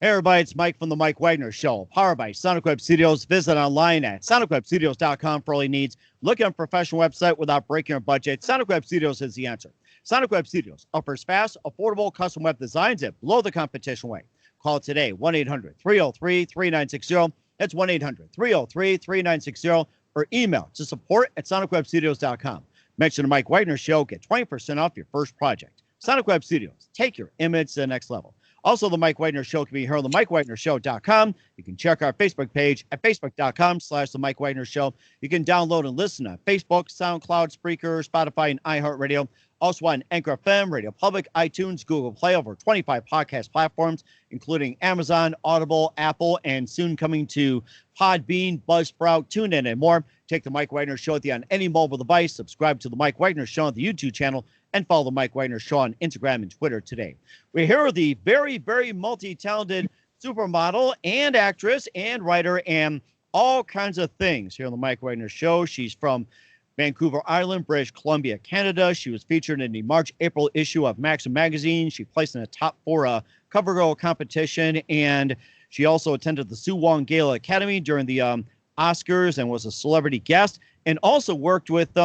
Hey everybody, it's Mike from the Mike Wagner Show, powered by Sonic Web Studios. Visit online at sonicwebstudios.com for all your needs. Look at a professional website without breaking your budget. Sonic Web Studios is the answer. Sonic Web Studios offers fast, affordable custom web designs that blow the competition away. Call today, 1-800-303-3960. That's 1-800-303-3960, or email to support@sonicwebstudios.com. Mention the Mike Wagner Show, get 20% off your first project. Sonic Web Studios, take your image to the next level. Also, the Mike Wagner Show can be heard on the MikeWagnerShow.com. You can check our Facebook page at Facebook.com/The Mike Wagner Show. You can download and listen on Facebook, SoundCloud, Spreaker, Spotify, and iHeartRadio. Also on Anchor FM, Radio Public, iTunes, Google Play, over 25 podcast platforms, including Amazon, Audible, Apple, and soon coming to Podbean, Buzzsprout, TuneIn, and more. Take the Mike Wagner Show on any mobile device. Subscribe to the Mike Wagner Show on the YouTube channel, and follow the Mike Wagner Show on Instagram and Twitter today. We're here with the very, very multi-talented supermodel and actress and writer and all kinds of things here on the Mike Wagner Show. She's from Vancouver Island, British Columbia, Canada. She was featured in the March-April issue of Maxim magazine. She placed in the top 4 cover girl competition, and she also attended the Sue Wong Gala Academy during the Oscars and was a celebrity guest, and also worked with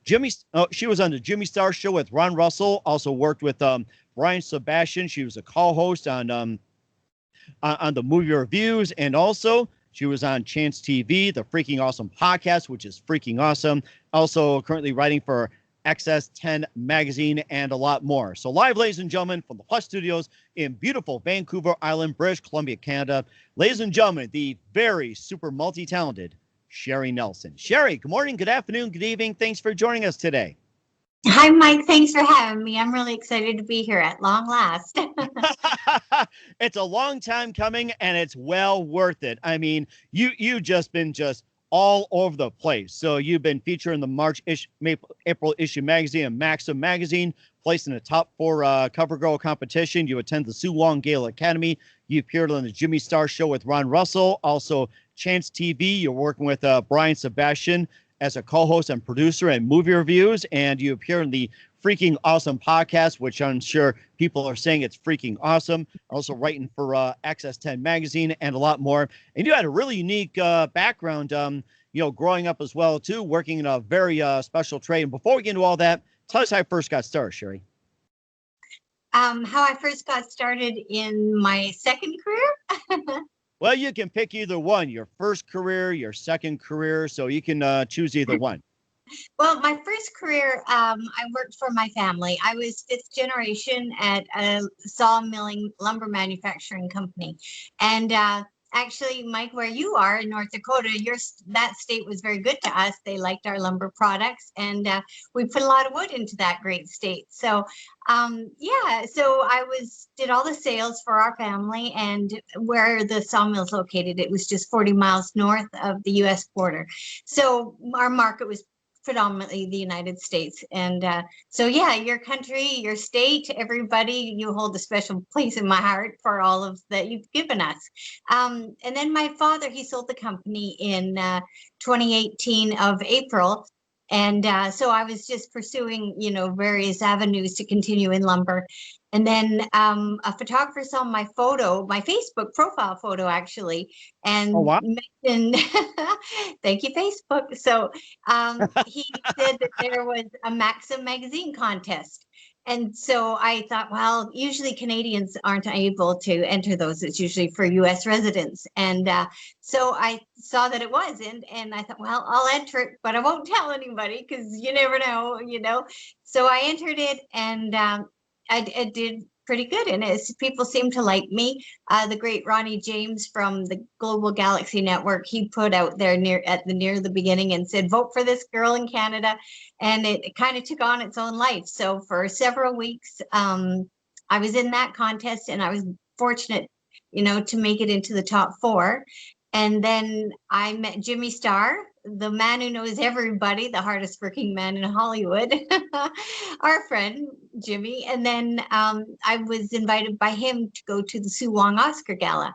Jimmy. She was on the Jimmy Star Show with Ron Russell. Also worked with Brian Sebastian. She was a co-host on the movie reviews, and also she was on Chance TV, the Freaking Awesome podcast, which is freaking awesome. Also currently writing for XS10 magazine and a lot more. So live, ladies and gentlemen, from the Plus Studios in beautiful Vancouver Island, British Columbia, Canada, ladies and gentlemen, the very super multi-talented Sherry Nelson. Sherry, good morning, good afternoon, good evening. Thanks for joining us today. Hi, Mike. Thanks for having me. I'm really excited to be here at long last. It's a long time coming, and it's well worth it. I mean, you just been all over the place. So you've been featured in the April issue magazine and Maxim magazine, placed in the top 4 cover girl competition. You attend the Sue Wong Gala Academy. You appeared on the Jimmy Star Show with Ron Russell. Also Chance TV. You're working with Brian Sebastian as a co-host and producer and movie reviews. And you appear in the Freaking Awesome podcast, which I'm sure people are saying it's freaking awesome. Also writing for XS10 magazine and a lot more. And you had a really unique background, growing up as well, too, working in a very special trade. And before we get into all that, tell us how you first got started, Sherry. How I first got started in my second career? Well, you can pick either one, your first career, your second career, so you can choose either one. Well, my first career, I worked for my family. I was 5th generation at a sawmilling lumber manufacturing company. And actually, Mike, where you are in North Dakota, that state was very good to us. They liked our lumber products, and we put a lot of wood into that great state. So, so I did all the sales for our family, and where the sawmill is located, it was just 40 miles north of the U.S. border. So our market was predominantly the United States. And your country, your state, everybody, you hold a special place in my heart for all of that you've given us. And then my father, he sold the company in 2018 of April. And so I was just pursuing, various avenues to continue in lumber. And then a photographer saw my photo, my Facebook profile photo, actually, and mentioned, thank you, Facebook. So he said that there was a Maxim magazine contest. And so I thought, well, usually Canadians aren't able to enter those. It's usually for U.S. residents. And so I saw that it was, and I thought, well, I'll enter it, but I won't tell anybody because you never know, So I entered it, and I did pretty good in it. People seem to like me. The great Ronnie James from the Global Galaxy Network, he put out there near the beginning and said, vote for this girl in Canada. And it kind of took on its own life. So for several weeks, I was in that contest, and I was fortunate, to make it into the top 4. And then I met Jimmy Star, the man who knows everybody, the hardest working man in Hollywood, our friend Jimmy. And then I was invited by him to go to the Sue Wong Oscar Gala.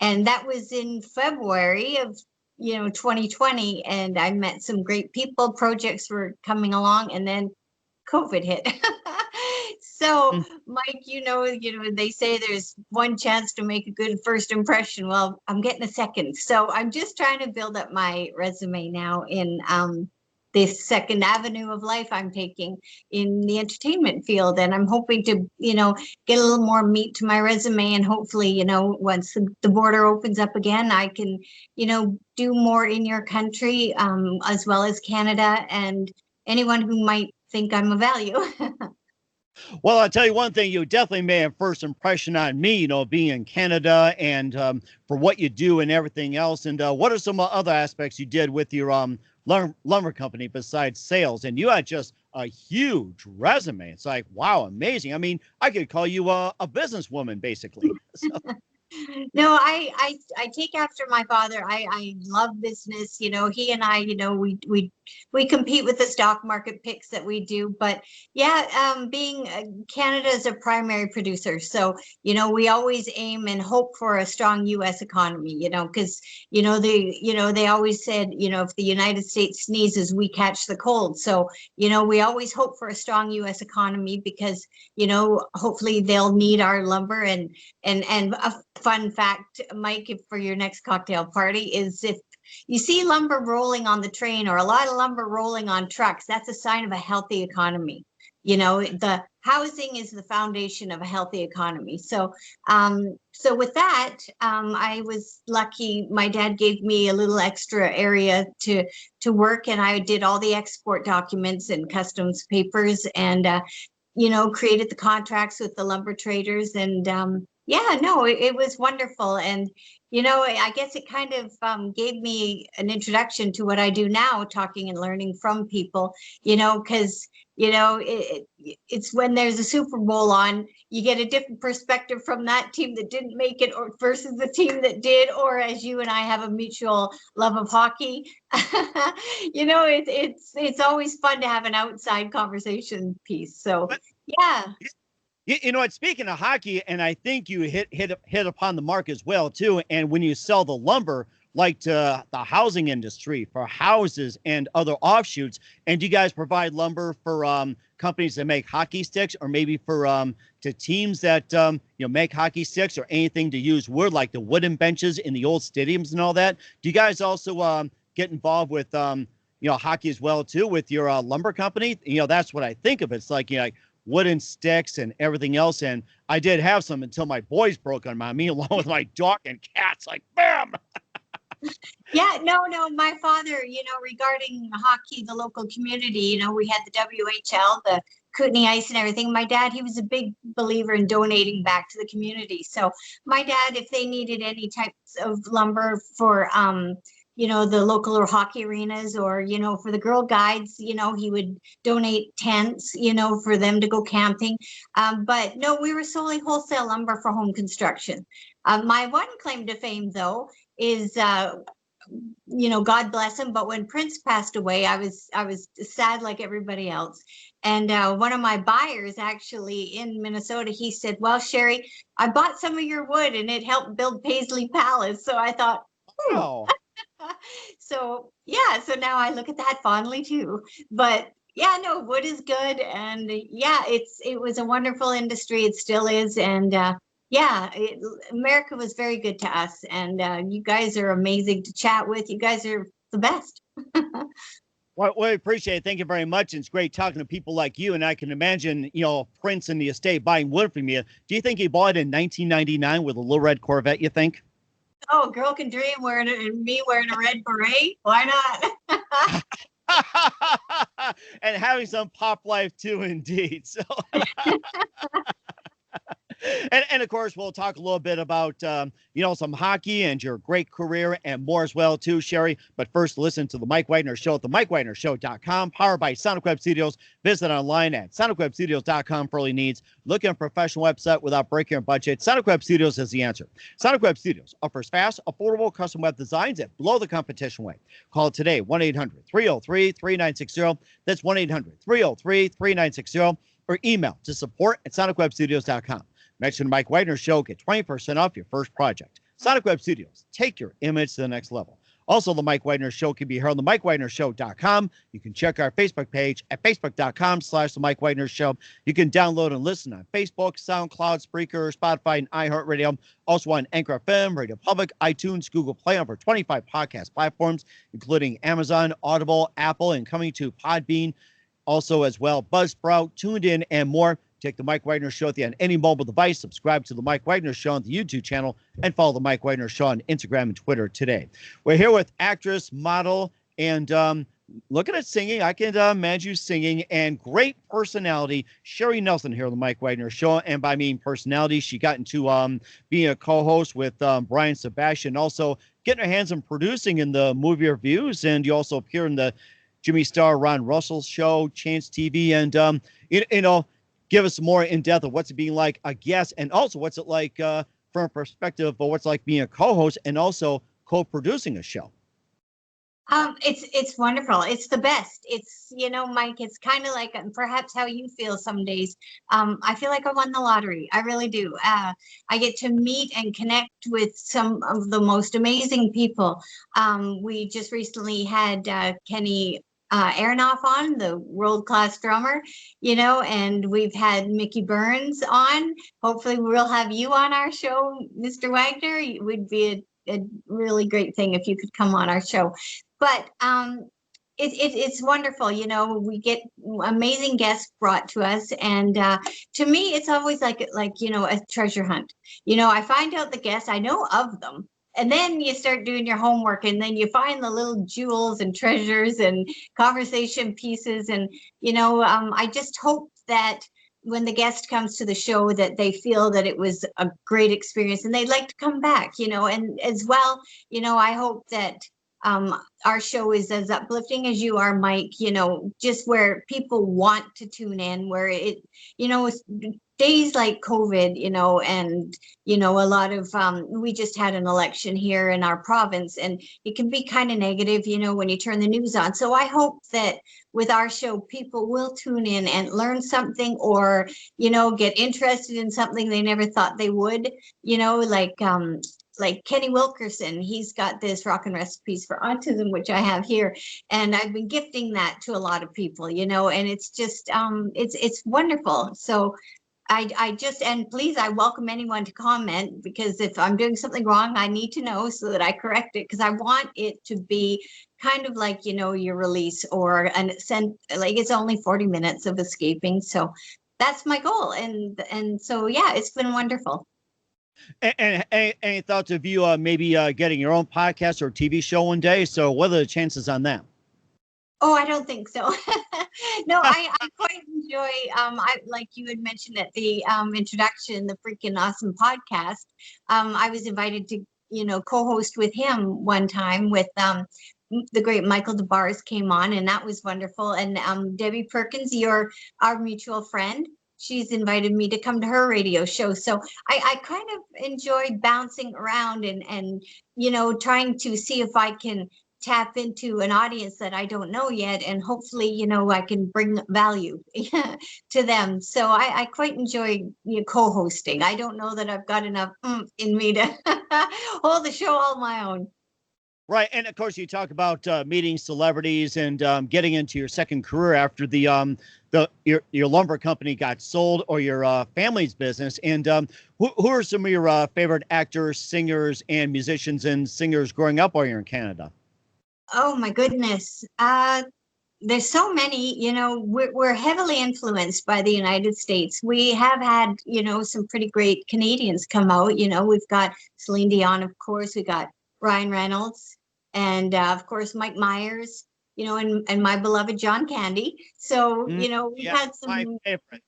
And that was in February of 2020. And I met some great people. Projects were coming along, and then COVID hit. So, Mike, they say there's one chance to make a good first impression. Well, I'm getting a second. So I'm just trying to build up my resume now in this second avenue of life I'm taking in the entertainment field. And I'm hoping to, get a little more meat to my resume. And hopefully, once the border opens up again, I can, do more in your country, as well as Canada and anyone who might think I'm of value. Well, I'll tell you one thing, you definitely made a first impression on me, being in Canada and for what you do and everything else. And what are some other aspects you did with your lumber company besides sales? And you had just a huge resume. It's like, wow, amazing. I mean, I could call you a businesswoman, basically. So. No, I take after my father. I love business. He and I, we compete with the stock market picks that we do. But yeah, being Canada is a primary producer, so we always aim and hope for a strong U.S. economy. Because they always said, if the United States sneezes, we catch the cold. So we always hope for a strong U.S. economy because hopefully they'll need our lumber and a fun fact, Mike, for your next cocktail party is if you see lumber rolling on the train or a lot of lumber rolling on trucks, that's a sign of a healthy economy. The housing is the foundation of a healthy economy. So with that, I was lucky. My dad gave me a little extra area to work, and I did all the export documents and customs papers and created the contracts with the lumber traders. And yeah, no, it was wonderful. And, I guess it kind of gave me an introduction to what I do now, talking and learning from people, because, it's when there's a Super Bowl on, you get a different perspective from that team that didn't make it or versus the team that did, or as you and I have a mutual love of hockey, it's always fun to have an outside conversation piece. So, yeah. You know what? Speaking of hockey, and I think you hit upon the mark as well too. And when you sell the lumber, like to the housing industry for houses and other offshoots, and do you guys provide lumber for companies that make hockey sticks, or maybe for to teams that make hockey sticks or anything to use wood, like the wooden benches in the old stadiums and all that? Do you guys also get involved with hockey as well too with your lumber company? That's what I think of. It's like like wooden sticks and everything else. And I did have some until my boys broke on me, along with my dog and cats, like, bam. Yeah, no, my father, regarding hockey, the local community, we had the WHL, the Kootenay Ice and everything. My dad, he was a big believer in donating back to the community. So my dad, if they needed any types of lumber for, the local or hockey arenas, or, for the Girl Guides, he would donate tents, for them to go camping. But no, we were solely wholesale lumber for home construction. My one claim to fame, though, is, God bless him, but when Prince passed away, I was sad like everybody else. And one of my buyers actually in Minnesota, he said, well, Sherry, I bought some of your wood and it helped build Paisley Palace. So I thought, oh. So yeah, so now I look at that fondly too. But yeah, no, wood is good, and yeah, it was a wonderful industry. It still is, and America was very good to us, and you guys are amazing to chat with. You guys are the best. Well, we appreciate it. Thank you very much. And it's great talking to people like you. And I can imagine, Prince and the estate buying wood from you. Do you think he bought it in 1999 with a little red Corvette, you think? Oh, girl can dream wearing it, and me wearing a red beret. Why not? And having some pop life too, indeed. So, and of course, we'll talk a little bit about some hockey and your great career and more as well too, Sherry. But first, listen to the Mike Wagner Show at the MikeWagnerShow.com, powered by Sonic Web Studios. Visit online at SonicWebStudios.com for all your needs. Looking for a professional website without breaking your budget? Sonic Web Studios is the answer. Sonic Web Studios offers fast, affordable custom web designs at below the competition rate. Call today, 1-800-303-3960. That's 1-800-303-3960. Or email to support@SonicWebStudios.com. Mention Mike Wagner Show, get 20% off your first project. Sonic Web Studios, take your image to the next level. Also, the Mike Wagner Show can be heard on the MikeWagnerShow.com. You can check our Facebook page at Facebook.com/the Mike Wagner Show. You can download and listen on Facebook, SoundCloud, Spreaker, Spotify, and iHeartRadio. Also on Anchor FM, Radio Public, iTunes, Google Play, over 25 podcast platforms, including Amazon, Audible, Apple, and coming to Podbean. Also, as well, Buzzsprout, TuneIn, and more. Take the Mike Wagner Show on any mobile device. Subscribe to the Mike Wagner Show on the YouTube channel, and follow the Mike Wagner Show on Instagram and Twitter today. We're here with actress, model, and looking at singing. I can imagine you singing, and great personality, Sherry Nelson here on the Mike Wagner Show. And by mean personality, she got into being a co-host with Brian Sebastian, also getting her hands on producing in the movie reviews. And you also appear in the Jimmy Star, Ron Russell show, Chance TV, and give us more in depth of what's it being like a guest, and also what's it like from a perspective of what's like being a co-host and also co-producing a show. It's wonderful. It's the best. It's, Mike, it's kind of like perhaps how you feel some days. I feel like I won the lottery. I really do. I get to meet and connect with some of the most amazing people. We just recently had Kenny Aronoff on, the world-class drummer, and we've had Mickey Burns on. Hopefully we'll have you on our show, Mr. Wagner. It would be a really great thing if you could come on our show. But it's wonderful. We get amazing guests brought to us. And to me, it's always like a treasure hunt. I find out the guests, I know of them. And then you start doing your homework, and then you find the little jewels and treasures and conversation pieces. And, I just hope that when the guest comes to the show that they feel that it was a great experience and they'd like to come back, and as well, I hope that our show is as uplifting as you are, Mike, just where people want to tune in, where it, days like COVID, and, a lot of, we just had an election here in our province, and it can be kind of negative, when you turn the news on. So I hope that with our show, people will tune in and learn something, or, get interested in something they never thought they would, like Kenny Wilkerson. He's got this Rockin' Recipes for Autism, which I have here. And I've been gifting that to a lot of people, and it's just, it's wonderful. So and please, I welcome anyone to comment, because if I'm doing something wrong, I need to know so that I correct it, because I want it to be kind of like, your release, or it's only 40 minutes of escaping. So that's my goal. And so, yeah, it's been wonderful. And any thoughts of you maybe getting your own podcast or TV show one day? So what are the chances on that? Oh, I don't think so. No, I quite enjoy, like you had mentioned at the introduction, the Freaking Awesome podcast. I was invited to, co-host with him one time with the great Michael DeBars came on, and that was wonderful. And Debbie Perkins, our mutual friend, she's invited me to come to her radio show. So I kind of enjoy bouncing around and trying to see if I can tap into an audience that I don't know yet, and hopefully, I can bring value to them. So I quite enjoy co-hosting. I don't know that I've got enough in me to hold the show all my own. Right. And of course, you talk about meeting celebrities and getting into your second career after your lumber company got sold, or your family's business. And who are some of your favorite actors, singers, and musicians and singers growing up while you're in Canada? Oh, my goodness. There's so many, we're heavily influenced by the United States. We have had, some pretty great Canadians come out. We've got Celine Dion, of course. We got Ryan Reynolds, and of course, Mike Myers, and my beloved John Candy. So, we've had some. My favorite.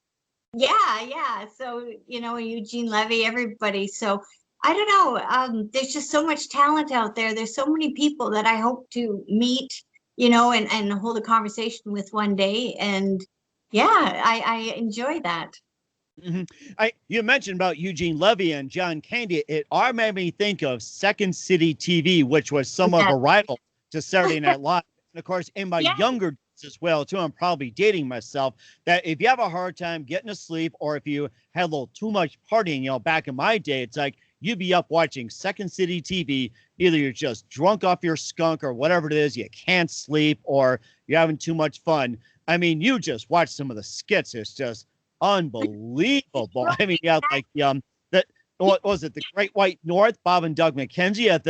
Yeah. So, Eugene Levy, everybody. So I don't know. There's just so much talent out there. There's so many people that I hope to meet, and hold a conversation with one day. And yeah, I enjoy that. Mm-hmm. You mentioned about Eugene Levy and John Candy. It all made me think of Second City TV, which was somewhat of a rival to Saturday Night Live. And of course, in my younger days as well, too, I'm probably dating myself, that if you have a hard time getting to sleep, or if you had a little too much partying, back in my day, it's like you'd be up watching Second City TV. Either you're just drunk off your skunk or whatever it is, you can't sleep, or you're having too much fun. I mean, you just watch some of the skits. It's just unbelievable. I mean, yeah, like that. What was it? The Great White North, Bob and Doug McKenzie at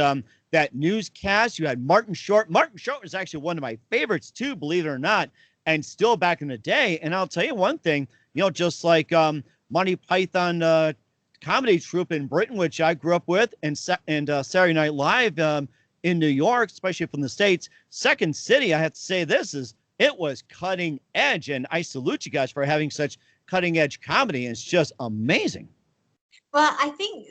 that newscast. You had Martin Short. Martin Short was actually one of my favorites too, believe it or not, and still back in the day. And I'll tell you one thing, just like Monty Python comedy troupe in Britain, which I grew up with, and Saturday Night Live in New York, especially from the States. Second City, I have to say it was cutting edge, and I salute you guys for having such cutting edge comedy. It's just amazing. Well, I think,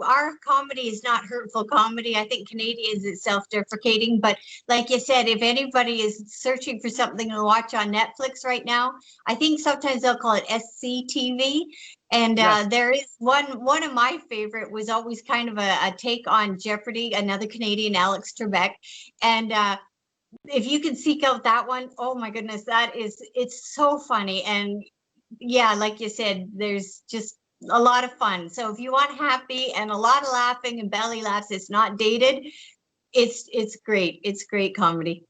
our comedy is not hurtful comedy. I think Canadians is self-deprecating. But like you said, if anybody is searching for something to watch on Netflix right now, I think sometimes they'll call it SCTV. And yes. There is one of my favorite was always kind of a take on Jeopardy, another Canadian, Alex Trebek. And if you can seek out that one, oh my goodness, it's so funny. And yeah, like you said, there's just a lot of fun. So if you want happy and a lot of laughing and belly laughs, it's not dated. It's great. It's great comedy.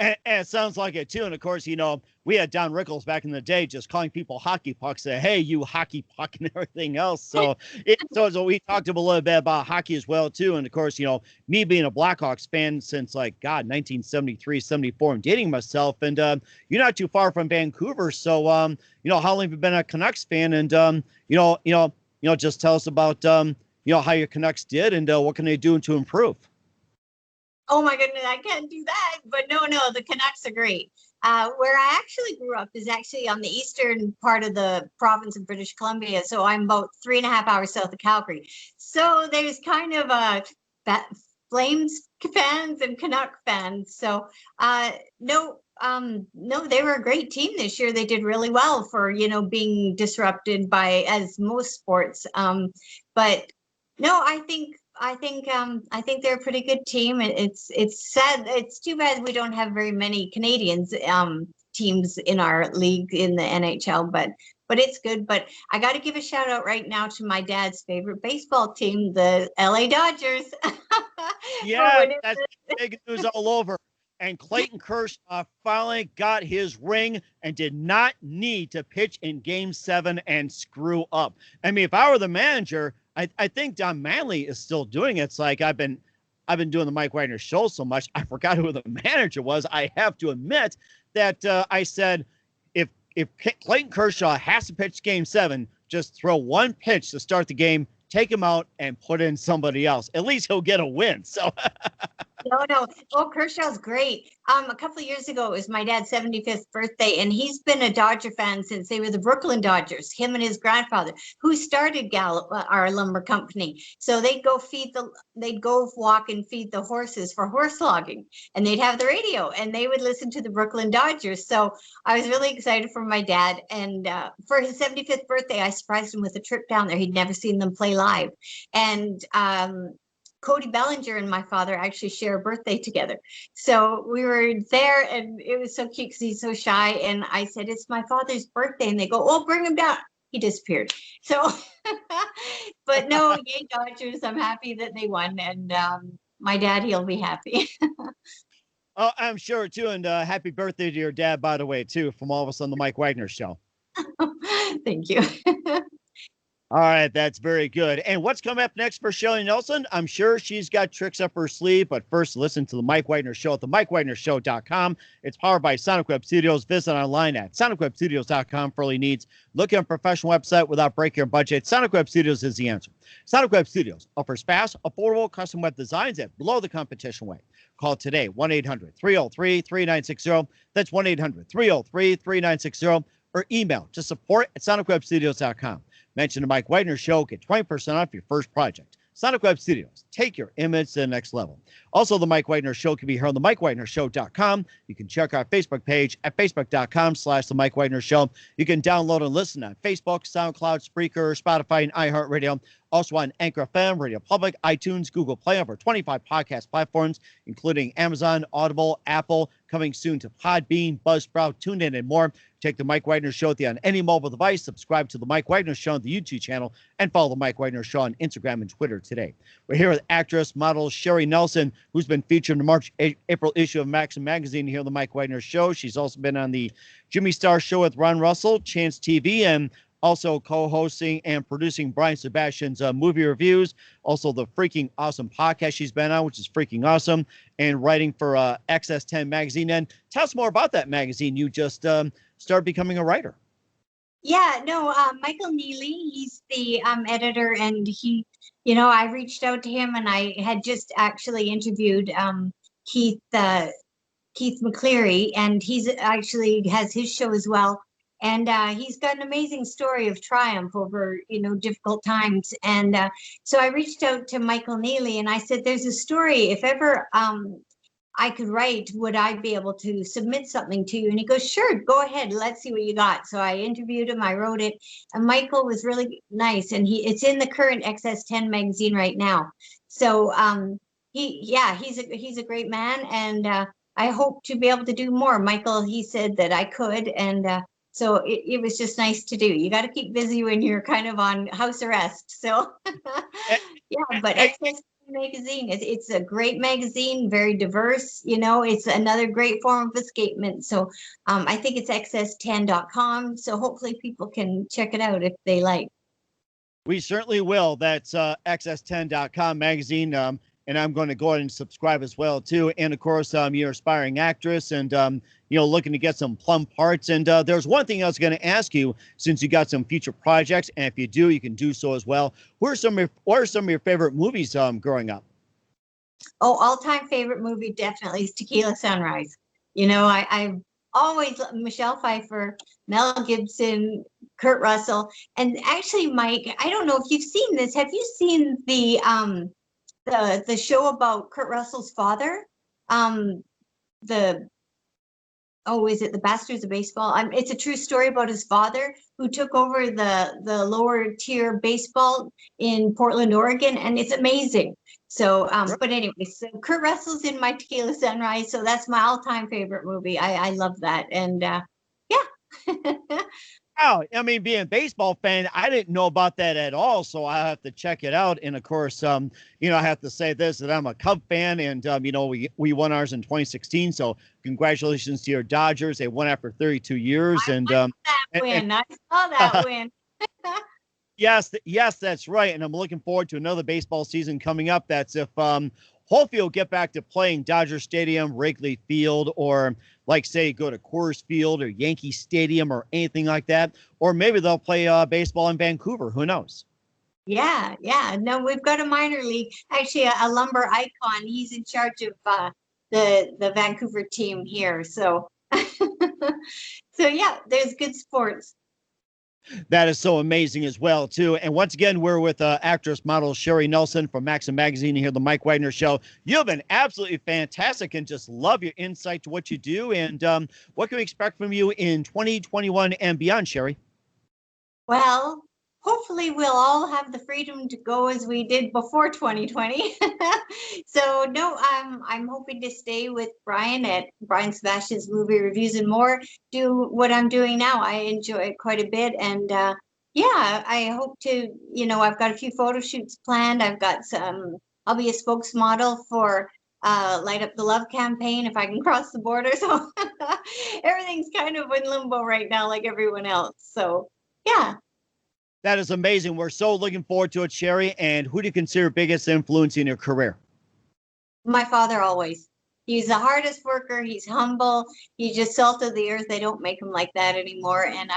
and it sounds like it too. And of course, we had Don Rickles back in the day just calling people hockey pucks, say, hey, you hockey puck and everything else. So so we talked a little bit about hockey as well too. And of course, me being a Blackhawks fan since 1973, 74, I'm dating myself, and you're not too far from Vancouver. So how long have you been a Canucks fan? And just tell us about how your Canucks did and what can they do to improve? Oh my goodness, I can't do that. But no, the Canucks are great. Where I actually grew up is actually on the eastern part of the province of British Columbia. So I'm about 3.5 hours south of Calgary. So there's kind of Flames fans and Canuck fans. So no, they were a great team this year. They did really well for, being disrupted as most sports. But no, I think they're a pretty good team. It's sad. It's too bad we don't have very many Canadians teams in our league in the NHL, but it's good. But I got to give a shout out right now to my dad's favorite baseball team, the LA Dodgers. Yeah, that's big news all over. And Clayton Kershaw finally got his ring and did not need to pitch in Game 7 and screw up. I mean, if I were the manager, I think Don Manley is still doing it. It's like I've been doing the Mike Wagner show so much, I forgot who the manager was. I have to admit that I said, if Clayton Kershaw has to pitch Game 7, just throw one pitch to start the game, take him out, and put in somebody else. At least he'll get a win. So. No. Oh, Kershaw's great. A couple of years ago, it was my dad's 75th birthday, and he's been a Dodger fan since they were the Brooklyn Dodgers, him and his grandfather, who started Gallup, our lumber company. So they'd go walk and feed the horses for horse logging, and they'd have the radio, and they would listen to the Brooklyn Dodgers. So I was really excited for my dad, and for his 75th birthday, I surprised him with a trip down there. He'd never seen them play live. And Cody Bellinger and my father actually share a birthday together. So we were there, and it was so cute because he's so shy. And I said, it's my father's birthday. And they go, oh, bring him down. He disappeared. So, but no, yay Dodgers. I'm happy that they won. And my dad, he'll be happy. Oh, I'm sure too. And happy birthday to your dad, by the way, too, from all of us on the Mike Wagner Show. Thank you. All right, that's very good. And what's coming up next for Shelly Nelson? I'm sure she's got tricks up her sleeve, but first listen to the Mike Wagner Show at themikewagnershow.com. It's powered by Sonic Web Studios. Visit online at sonicwebstudios.com for all your needs. Look at a professional website without breaking your budget. Sonic Web Studios is the answer. Sonic Web Studios offers fast, affordable custom web designs at below the competition rate. Call today, 1-800-303-3960. That's 1-800-303-3960. Or email to support@sonicwebstudios.com. Mention the Mike Wagner Show. Get 20% off your first project. Sonic Web Studios. Take your image to the next level. Also, the Mike Wagner Show can be heard on themikewagnershow.com. You can check our Facebook page at facebook.com/The Mike Wagner Show. You can download and listen on Facebook, SoundCloud, Spreaker, Spotify, and iHeartRadio. Also on Anchor FM, Radio Public, iTunes, Google Play, over 25 podcast platforms, including Amazon, Audible, Apple, coming soon to Podbean, Buzzsprout, TuneIn, and more. Take the Mike Wagner Show on any mobile device. Subscribe to the Mike Wagner Show on the YouTube channel and follow the Mike Wagner Show on Instagram and Twitter today. We're here with actress, model Sherry Nelson, who's been featured in the March-April issue of Maxim Magazine here on the Mike Wagner Show. She's also been on the Jimmy Star Show with Ron Russell, Chance TV, and also co-hosting and producing Brian Sebastian's movie reviews. Also the freaking awesome podcast she's been on, which is freaking awesome, and writing for XS10 magazine. And tell us more about that magazine. You just started becoming a writer. Yeah, no, Michael Neely, he's the editor, and he, I reached out to him, and I had just actually interviewed Keith McCleary, and he's actually has his show as well. And he's got an amazing story of triumph over, difficult times. And so I reached out to Michael Neely, and I said, there's a story, if ever I could write, would I be able to submit something to you? And he goes, sure, go ahead. Let's see what you got. So I interviewed him. I wrote it. And Michael was really nice. And it's in the current XS10 magazine right now. So he's a great man. And I hope to be able to do more. Michael, he said that I could. And so it was just nice to do. You got to keep busy when you're kind of on house arrest. So yeah, but XS10 magazine, it's a great magazine, very diverse. It's another great form of escapement. So I think it's xs10.com. So hopefully people can check it out if they like. We certainly will. That's xs10.com magazine. And I'm going to go ahead and subscribe as well, too. And, of course, you're an aspiring actress and, looking to get some plum parts. And there's one thing I was going to ask you, since you got some future projects, and if you do, you can do so as well. What are some of your favorite movies growing up? Oh, all-time favorite movie definitely is Tequila Sunrise. I've always loved Michelle Pfeiffer, Mel Gibson, Kurt Russell. And actually, Mike, I don't know if you've seen this. Have you seen the show about Kurt Russell's father? Is it The Bastards of Baseball? It's a true story about his father who took over the lower tier baseball in Portland, Oregon, and it's amazing. So, but anyway, so Kurt Russell's in my Tequila Sunrise, so that's my all-time favorite movie. I love that, and yeah. Wow, being a baseball fan, I didn't know about that at all, so I have to check it out. And of course, I have to say this, that I'm a Cub fan, and we won ours in 2016. So congratulations to your Dodgers. They won after 32 years, I saw that win. Yes, that's right. And I'm looking forward to another baseball season coming up. That's if hopefully you'll get back to playing Dodger Stadium, Wrigley Field, or like say go to Coors Field or Yankee Stadium or anything like that. Or maybe they'll play baseball in Vancouver. Who knows? Yeah. No, we've got a minor league, actually a lumber icon. He's in charge of the Vancouver team here. So, so yeah, there's good sports. That is so amazing as well, too. And once again, we're with actress model Sherry Nelson from Maxim Magazine here, The Mike Wagner Show. You've been absolutely fantastic and just love your insight to what you do. And what can we expect from you in 2021 and beyond, Sherry? Well, hopefully we'll all have the freedom to go as we did before 2020. So no, I'm hoping to stay with Brian at Brian Sebastian's Movie Reviews and More, do what I'm doing now. I enjoy it quite a bit. And yeah, I hope to, I've got a few photo shoots planned. I've got I'll be a spokesmodel for Light Up the Love campaign if I can cross the border. So everything's kind of in limbo right now, like everyone else. So yeah. That is amazing. We're so looking forward to it, Sherry. And who do you consider biggest influence in your career? My father always. He's the hardest worker. He's humble. He's just salt of the earth. They don't make him like that anymore. And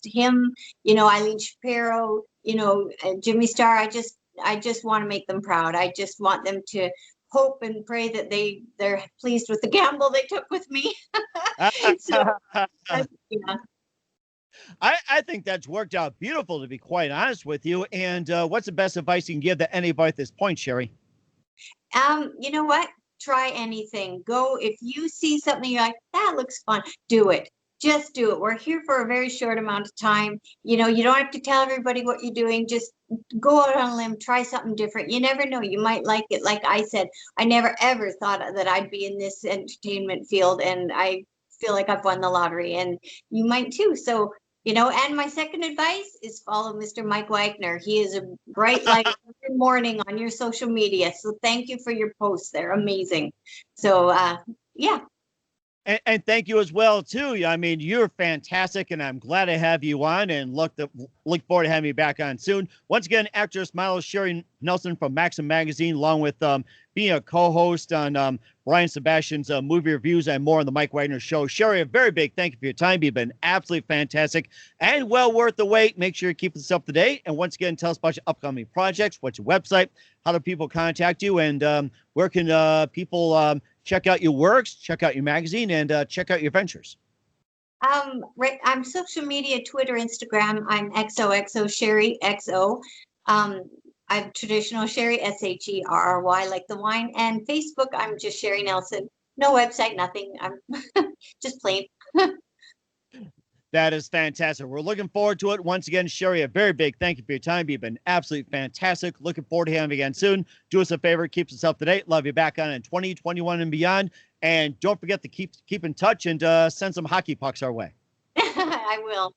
him, Eileen Shapiro, Jimmy Star. I just want to make them proud. I just want them to hope and pray that they're pleased with the gamble they took with me. So, yeah. I think that's worked out beautiful, to be quite honest with you. And what's the best advice you can give to anybody at this point, Sherry? You know what? Try anything. Go, if you see something you're like, that looks fun, do it. Just do it. We're here for a very short amount of time. You don't have to tell everybody what you're doing. Just go out on a limb, try something different. You never know. You might like it. Like I said, I never ever thought that I'd be in this entertainment field, and I feel like I've won the lottery, and you might too. So, and my second advice is follow Mr. Mike Wagner. He is a bright light every morning on your social media. So thank you for your posts. They're amazing. So, yeah. And thank you as well too. I mean, you're fantastic, and I'm glad to have you on. And look forward to having you back on soon. Once again, actress Milo Sherry Nelson from Maxim Magazine, along with being a co-host on Brian Sebastian's movie reviews and more on the Mike Wagner Show. Sherry, a very big thank you for your time. You've been absolutely fantastic and well worth the wait. Make sure you keep us up to date. And once again, tell us about your upcoming projects. What's your website? How do people contact you? And where can people check out your works, check out your magazine, and check out your ventures? Right. I'm social media, Twitter, Instagram. I'm XOXO Sherry XO. I'm traditional Sherry, SHERRY, like the wine. And Facebook, I'm just Sherry Nelson. No website, nothing. I'm just plain. That is fantastic. We're looking forward to it. Once again, Sherry, a very big thank you for your time. You've been absolutely fantastic. Looking forward to having you again soon. Do us a favor, keep us up to date. Love you back on in 2021 and beyond. And don't forget to keep in touch and send some hockey pucks our way. I will.